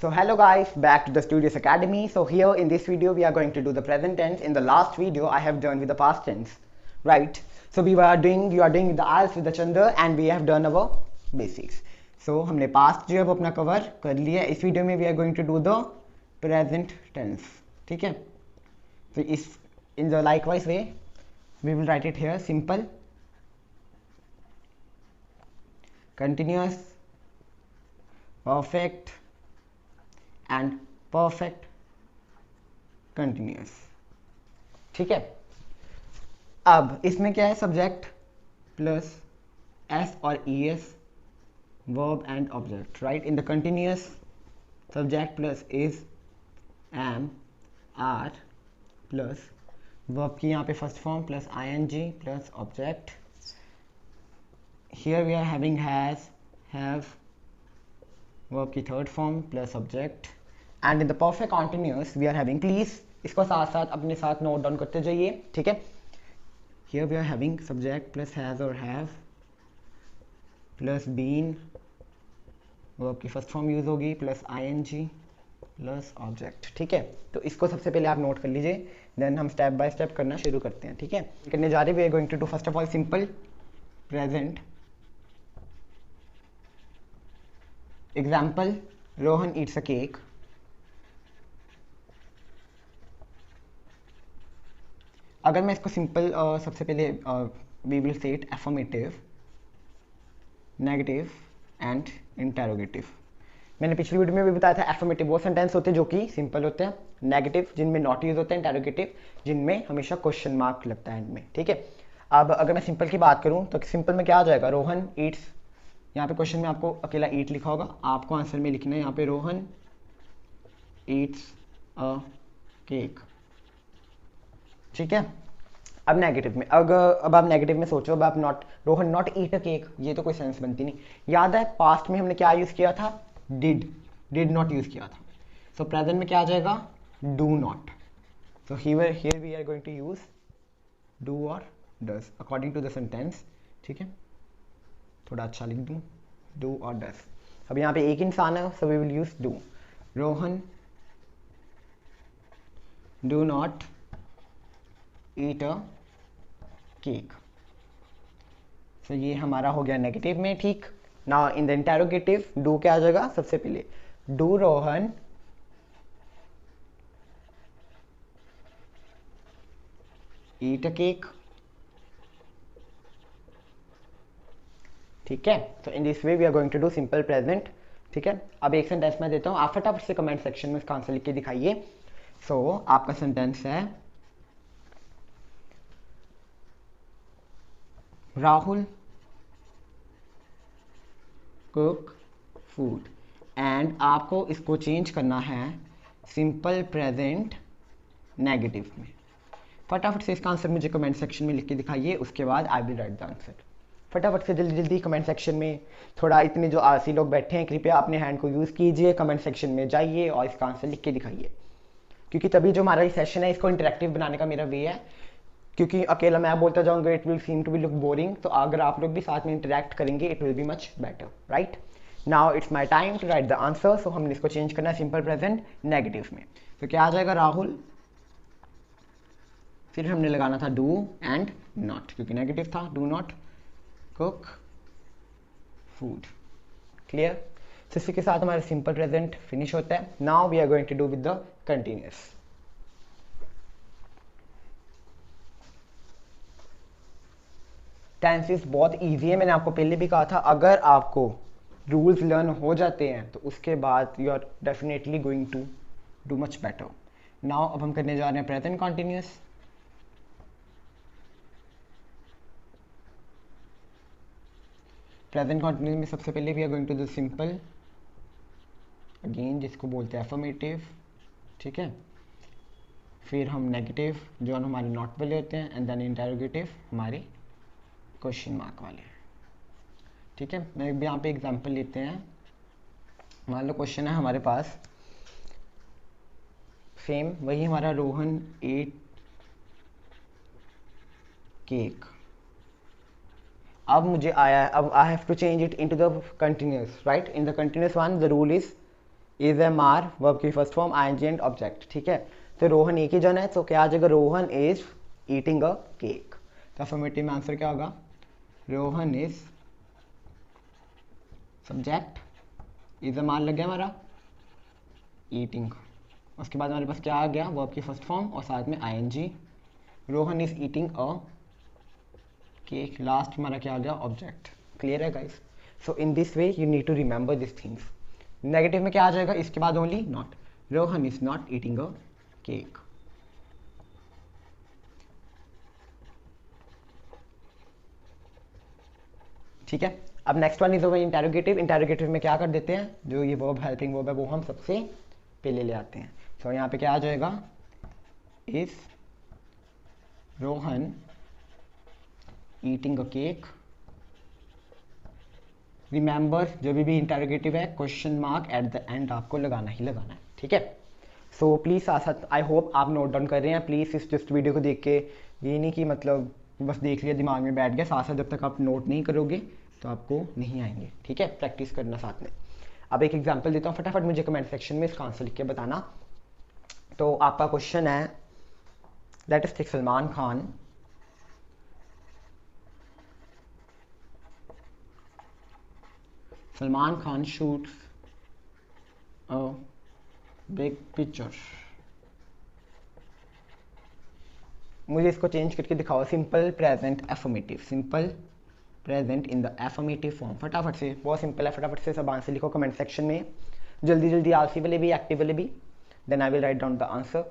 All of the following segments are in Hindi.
So hello guys, back to the Studious Academy. So here in this video we are going to do the present tense. In the last video I have done with the past tense, right? So you are doing the IELTS with the Chandra and we have done our basics. So हमने past जो है वो अपना cover कर लिया है. इस video में we are going to do the present tense. ठीक है? तो इस in the likewise way we will write it here simple, continuous, perfect and perfect continuous. ठीक है. अब इसमें क्या है, सब्जेक्ट प्लस एस और E S, verb and object, right. In the continuous subject plus is, am, are plus verb की यहाँ पे first form plus I N G plus object. Here we are having has, have, verb की third form plus object. And in the perfect continuous we are having, please इसको साथ साथ अपने साथ नोट डाउन करते जाइए. ठीक है. Here we are having subject plus has और हैव प्लस बीन, वर्ब की फर्स्ट फॉर्म यूज होगी plus I N G plus object. ठीक है. तो इसको सबसे पहले आप नोट कर लीजिए, देन हम स्टेप बाय स्टेप करना शुरू करते हैं. ठीक है. करने जा रहे we are going to do first of all simple present. Example, Rohan eats a cake. अगर मैं इसको सिंपल सबसे पहले we will say it affirmative, negative and interrogative. मैंने पिछली वीडियो में भी बताया था एफर्मेटिव वो सेंटेंस होते हैं जो कि सिंपल होते हैं, नेगेटिव जिनमें नॉट यूज होते हैं, इंटेरोगेटिव जिनमें हमेशा क्वेश्चन मार्क लगता है एंड में. ठीक है. अब अगर मैं सिंपल की बात करूं तो सिंपल में क्या आ जाएगा, रोहन ईट्स, यहाँ पे क्वेश्चन में आपको अकेला ईट लिखा होगा, आपको आंसर में लिखना है यहाँ पे रोहन ईट्स अ केक. ठीक है. अब नेगेटिव में, अब आप नेगेटिव में सोचो, अब आप not, Rohan not eat a cake, ये तो कोई सेंस बनती नहीं. याद है पास्ट में हमने क्या यूज किया था, डिड नॉट यूज किया था. सो प्रेजेंट में क्या आ जाएगा, do not. So here we are going to use do और does according to the sentence. ठीक है. थोड़ा अच्छा लिख दूं, डू और डज. अब यहाँ पे एक इंसान है, so we will use do. Rohan do not eat a cake. So ये हमारा हो गया नेगेटिव में. ठीक. Now in the interrogative do क्या आ जाएगा, सबसे पहले do Rohan eat a cake. ठीक है. तो in this way we are going to do simple present. ठीक है. अब एक सेंटेंस मैं देता हूँ, आप फटाफट से कमेंट सेक्शन में इसका आंसर लिख के दिखाइए. सो आपका सेंटेंस है, राहुल कुक फूड. एंड आपको इसको चेंज करना है सिंपल प्रेजेंट नेगेटिव में. फटाफट से इसका आंसर मुझे कमेंट सेक्शन में लिख के दिखाइए, उसके बाद आई विल राइट द आंसर. फटाफट से जल्दी जल्दी कमेंट सेक्शन में. थोड़ा इतने जो आलसी लोग बैठे हैं कृपया अपने हैंड को यूज़ कीजिए, कमेंट सेक्शन में जाइए और इसका आंसर लिख के दिखाइए, क्योंकि तभी जो हमारा ये सेशन है इसको इंटरेक्टिव बनाने का मेरा वे है. क्योंकि अकेला मैं बोलता जाऊंगा it will seem to be look boring, तो अगर आप लोग भी साथ में इंटरेक्ट करेंगे it will be much better, right. Now it's my time to write the answer. So हमने इसको चेंज करना है सिंपल प्रेजेंट नेगेटिव में. तो क्या आ जाएगा, राहुल, फिर हमने लगाना था डू एंड नॉट, क्योंकि नेगेटिव था, do not cook food. Clear. तो इसी के साथ हमारा सिंपल प्रेजेंट फिनिश होता है. Now we are going to do with the continuous. Tenses बहुत इजी है, मैंने आपको पहले भी कहा था. अगर आपको रूल्स लर्न हो जाते हैं तो उसके बाद you are definitely going to do much better. Now अब हम करने जा रहे हैं प्रेजेंट कॉन्टिन्यूअस. प्रेजेंट कॉन्टिन्यूअस में सबसे पहले we are going to do simple again, जिसको बोलते हैं एफर्मेटिव. ठीक है. फिर हम नेगेटिव जो हमारे नॉट वाले होते हैं, एंड देन इंटेरोगेटिव हमारे क्वेश्चन मार्क वाले. ठीक है. मैं भी यहाँ पे एग्जांपल लेते हैं. मान लो क्वेश्चन है हमारे पास सेम वही हमारा, रोहन एट केक. अब मुझे आया है, अब I have to change it into the continuous, right. In the continuous one the rule is is am are verb की first form I N G and object, ठीक है। तो रोहन एक ही जन है, तो क्या आ जाएगा, Rohan is eating a cake. तो अफर्मेटिव में आंसर क्या होगा, Rohan is subject, is am are लग गया हमारा, ईटिंग, उसके बाद हमारे पास क्या आ गया, वर्ब की फर्स्ट फॉर्म और साथ में I N G, Rohan is eating a cake, last हमारा क्या आ गया, ऑब्जेक्ट। क्लियर है guys. So in this way you need to remember this things. Negative में क्या आ जाएगा, इसके बाद only not, Rohan is not eating a cake. ठीक है। अब next one is over interrogative. Interrogative में क्या कर देते हैं, जो ये वर्ब हेल्पिंग वर्ब है वो हम सबसे पहले ले आते हैं। तो यहाँ पे क्या आ जाएगा, is Rohan eating a cake. Remember जो भी इंटेरोगेटिव है question mark at the end आपको लगाना ही लगाना है, ठीक है। सो प्लीज़ साथ साथ आई होप आप नोट डाउन कर रहे हैं। प्लीज़ इस जस्ट वीडियो को देख के ये नहीं कि मतलब बस देख लिया दिमाग में बैठ गया, साथ साथ जब तक आप नोट नहीं करोगे तो आपको नहीं आएंगे, ठीक है। प्रैक्टिस करना साथ में। अब एक एग्जांपल देता हूँ, फटाफट मुझे कमेंट सेक्शन में इसका आंसर लिख के बताना। तो आपका क्वेश्चन है, let us take Salman Khan shoots a big picture। मुझे इसको चेंज करके दिखाओ, simple present affirmative, simple present in the affirmative form. फटाफट से, बहुत सिंपल है, फटाफट से सब आंसर लिखो कमेंट सेक्शन में, जल्दी जल्दी, आलसी वाले भी एक्टिव वाले भी। Then I will write down the answer.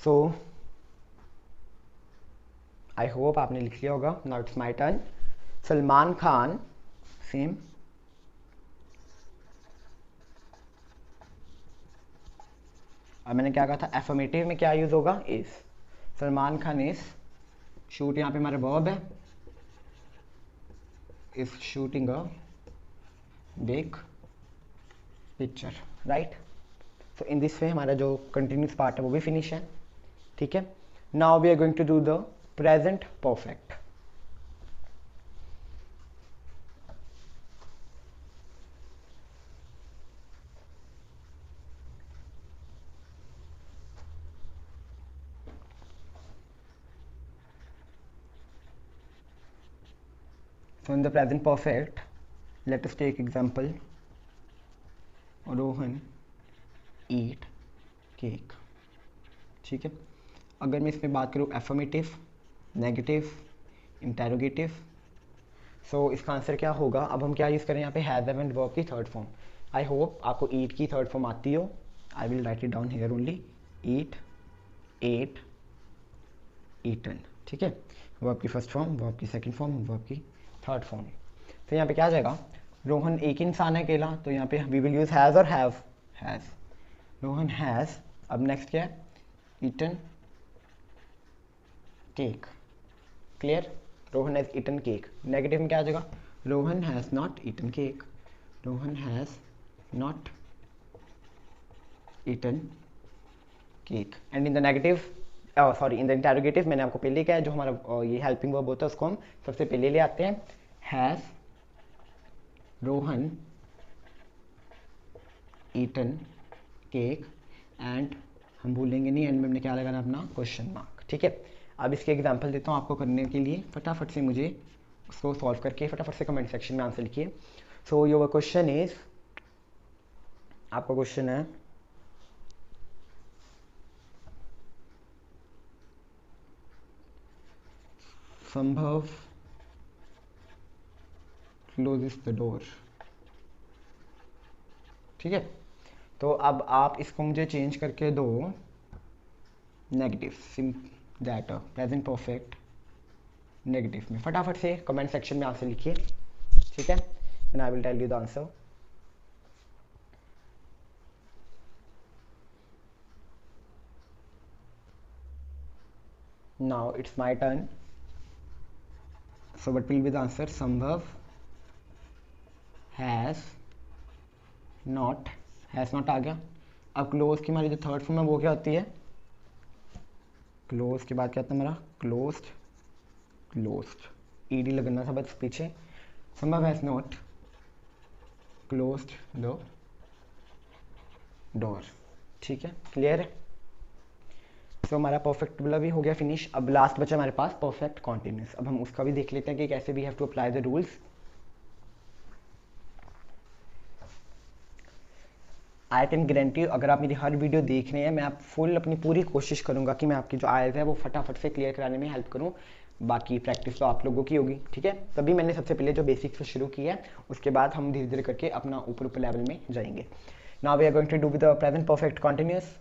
So I hope आपने लिख लिया होगा। Now it's my turn. Salman Khan, same, अब मैंने क्या कहा था, एफर्मेटिव में क्या यूज होगा, is. Salman Khan is, shoot यहाँ पे हमारा वर्ब है, is shooting a big picture, right. So in this वे हमारा जो कंटिन्यूस पार्ट है वो भी फिनिश है, ठीक है। Now we are going to do the present perfect. So in the present perfect, let us take example, Rohan eat cake, ठीक है। अगर मैं इसमें बात करूँ एफर्मेटिव, नेगेटिव, इंटेरोगेटिव, सो इसका आंसर क्या होगा। अब हम क्या यूज़ करें यहाँ पे, हैज़ एंड वर्ब की थर्ड फॉर्म। आई होप आपको ईट की थर्ड फॉर्म आती हो। I will write it down here only, eat, ate, eaten, ठीक है। वर्ब की फर्स्ट फॉर्म, वर्ब की सेकंड फॉर्म, वर्ब की थर्ड फॉर्म। तो यहाँ पे क्या आ जाएगा, रोहन एक इंसान है अकेला, तो यहाँ पे वी विल यूज हैज़ और हैव। हैज़, रोहन हैज़, अब नेक्स्ट क्या है, eaten cake. Clear, Rohan has eaten cake. Negative में क्या आ जाएगा, Rohan has not eaten cake, Rohan has not eaten cake. And in the negative, sorry in the interrogative, मैंने आपको पहले क्या है, जो हमारा ये हेल्पिंग वर्ब होता है उसको हम सबसे पहले ले आते हैं। Has Rohan eaten cake, and हम भूलेंगे नहीं, एंड में हमने क्या लगाना अपना क्वेश्चन मार्क, ठीक है। अब इसके एग्जांपल देता हूँ आपको करने के लिए, फटाफट से मुझे उसको सॉल्व करके फटाफट से कमेंट सेक्शन में आंसर लिखिए। सो योर क्वेश्चन इज, आपका क्वेश्चन है, संभव क्लोजेस द डोर, ठीक है। तो अब आप इसको मुझे चेंज करके दो negative, SIM that present perfect negative में। फटाफट से कमेंट सेक्शन में आंसर लिखिए, ठीक है, and I will tell you the answer. Now it's my turn. So what will be the answer, संभव हैज़ नॉट, हैज़ नॉट आ गया। अब क्लोज की हमारी जो थर्ड फॉर्म है वो क्या होती है, क्लोज के बाद क्या आता है हमारा, क्लोज्ड, क्लोज्ड, ईडी लगना था बस पीछे। संभव has not closed the door. ठीक है, क्लियर है। सो हमारा परफेक्ट वाला भी हो गया फिनिश। अब लास्ट बचा हमारे पास परफेक्ट कॉन्टिन्यूस। अब हम उसका भी देख लेते हैं कि कैसे we have to apply the rules. I can guarantee you, अगर आप मेरी हर वीडियो देख रहे हैं, मैं आप फुल अपनी पूरी कोशिश करूंगा कि मैं आपकी जो आयज़ है वो फटाफट से क्लियर कराने में हेल्प करूं। बाकी प्रैक्टिस तो आप लोगों की होगी, ठीक है। तभी मैंने सबसे पहले जो बेसिक्स से शुरू किया है, उसके बाद हम धीरे धीरे करके अपना ऊपर ऊपर लेवल में जाएंगे। Now we are going to do with the present perfect continuous.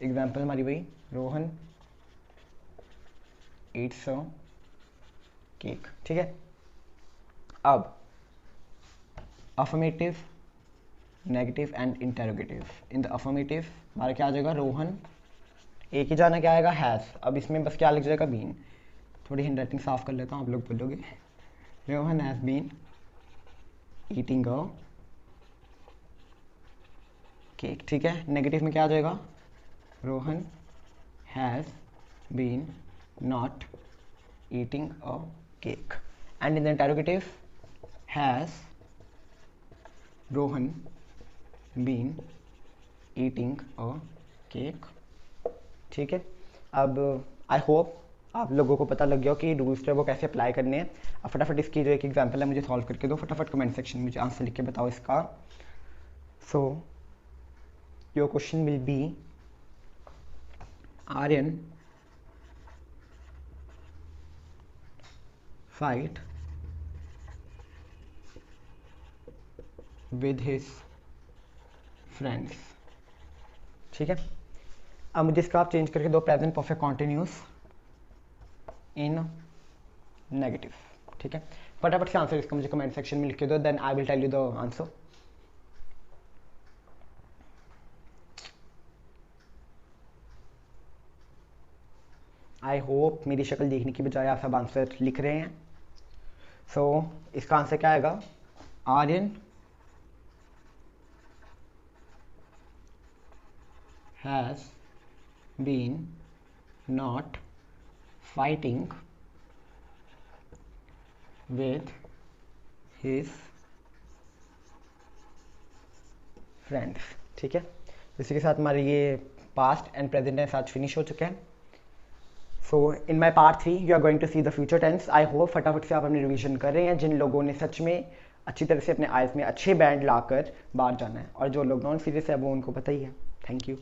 Example हमारी वही, रोहन ईट्स अ केक। ठीक है, अब affirmative, negative and interrogative. In the affirmative हमारा क्या आ जाएगा, रोहन, एक ही जाना क्या आएगा, हैज़। अब इसमें बस क्या लिख जाएगा, बीन। थोड़ी हैंड राइटिंग साफ कर लेता हूँ, आप लोग बोलोगे। Rohan has been eating a cake. ठीक है, नेगेटिव में क्या आ जाएगा, Rohan has been not eating a cake. And in the interrogative, has Rohan been eating a cake. ठीक है, अब आई होप आप लोगों को पता लग गया हो कि रूल्स जो है वो कैसे अप्लाई करने हैं। अब फटाफट इसकी जो एक एग्जांपल है मुझे सॉल्व करके दो फटाफट, कमेंट सेक्शन में मुझे आंसर लिख के बताओ इसका। So your question will be, Aryan fight with his friends. ठीक है, अब मुझे इसका आप चेंज करके दो, present perfect continuous in negative. ठीक है, फटाफट से आंसर इसका मुझे कमेंट सेक्शन में लिख के दो, then I will tell you the answer. I hope मेरी शक्ल देखने की बजाय आप सब आंसर लिख रहे हैं। सो इसका आंसर क्या आएगा, Aryan has been not fighting with his friends। ठीक है, इसी के साथ हमारे ये पास्ट एंड प्रेजेंट टेंस आज फिनिश हो चुके हैं। So in my part 3 you are going to see the future tense. I hope फटाफट से आप अपनी रिवीजन कर रहे हैं, जिन लोगों ने सच में अच्छी तरह से अपने आइल्स में अच्छे बैंड लाकर बाहर जाना है, और जो लोग नॉन सीरियस है वो उनको पता ही है। Thank you.